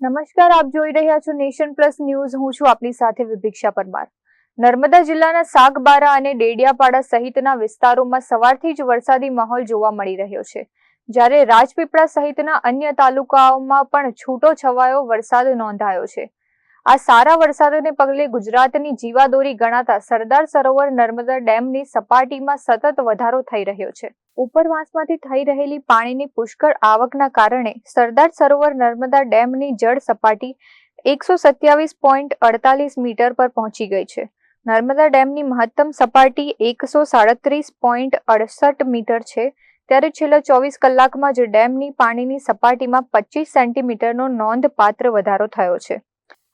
નમસ્કાર, આપ જોઈ રહ્યા છો નેશન પ્લસ ન્યૂઝ. હું છું આપની સાથે વિભિક્ષા પરમાર. નર્મદા જિલ્લાના સાગબારા અને ડેડિયાપાડા સહિતના વિસ્તારોમાં સવારથી જ વરસાદી માહોલ જોવા મળી રહ્યો છે, જ્યારે રાજપીપળા સહિતના અન્ય તાલુકાઓમાં પણ છૂટો છવાયો વરસાદ નોંધાયો છે. આ સારા વરસાદને પગલે ગુજરાતની જીવાદોરી ગણાતા સરદાર સરોવર નર્મદા ડેમની સપાટીમાં સતત વધારો થઈ રહ્યો છે. ઉપરવાસમાંથી થઈ રહેલી પાણીની પુષ્કળ આવકના કારણે સરદાર સરોવર નર્મદા ડેમની જળ સપાટી 127.48 મીટર પર પહોંચી ગઈ છે. નર્મદા ડેમની મહત્તમ સપાટી 137.68 મીટર છે, ત્યારે છેલ્લા 24 કલાકમાં જ ડેમની પાણીની સપાટીમાં 25 સેન્ટીમીટરનો નોંધપાત્ર વધારો થયો છે.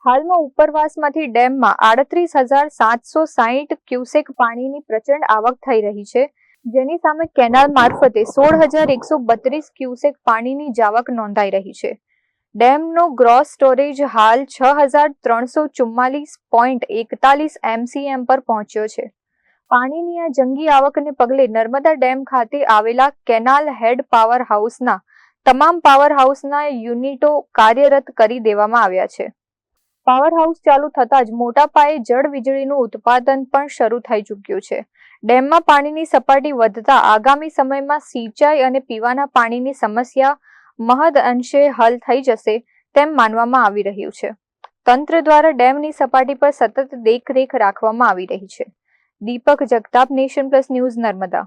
હાલમાં ઉપરવાસમાંથી ડેમમાં 38,760 ક્યુસેક પાણીની પ્રચંડ આવક થઈ રહી છે, જેની સામે કેનાલ મારફતે 16,132 ક્યુસેક પાણીની જાવક નોંધાઈ રહી છે. ડેમનો ગ્રોસ સ્ટોરેજ હાલ 6,344.41 MCM પર પહોંચ્યો છે. પાણીની આ જંગી આવકને પગલે નર્મદા ડેમ ખાતે આવેલા કેનાલ હેડ પાવર હાઉસના તમામ પાવર હાઉસના યુનિટો કાર્યરત કરી દેવામાં આવ્યા છે. પાવર હાઉસ ચાલુ થતાં જ મોટા પાયે જળ વીજળીનું ઉત્પાદન પણ શરૂ થઈ ચૂક્યું છે. ડેમમાં પાણીની સપાટી વધતા આગામી સમયમાં સિંચાઈ અને પીવાના પાણીની સમસ્યા મહદ અંશે હલ થઈ જશે તેમ માનવામાં આવી રહ્યું છે. તંત્ર દ્વારા ડેમની સપાટી પર સતત દેખરેખ રાખવામાં આવી રહી છે. Deepak Jagtap, nation plus news, Narmada.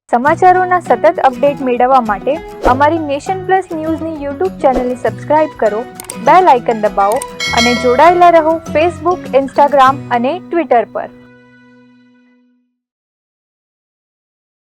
સમાચારોના સતત અપડેટ મેળવવા માટે અમારી નેશન પ્લસ ન્યૂઝની યુટ્યુબ ચેનલને સબસ્ક્રાઇબ કરો, બેલ આઇકન દબાવો અને જોડાયેલા રહો ફેસબુક, ઇન્સ્ટાગ્રામ અને ટ્વિટર પર.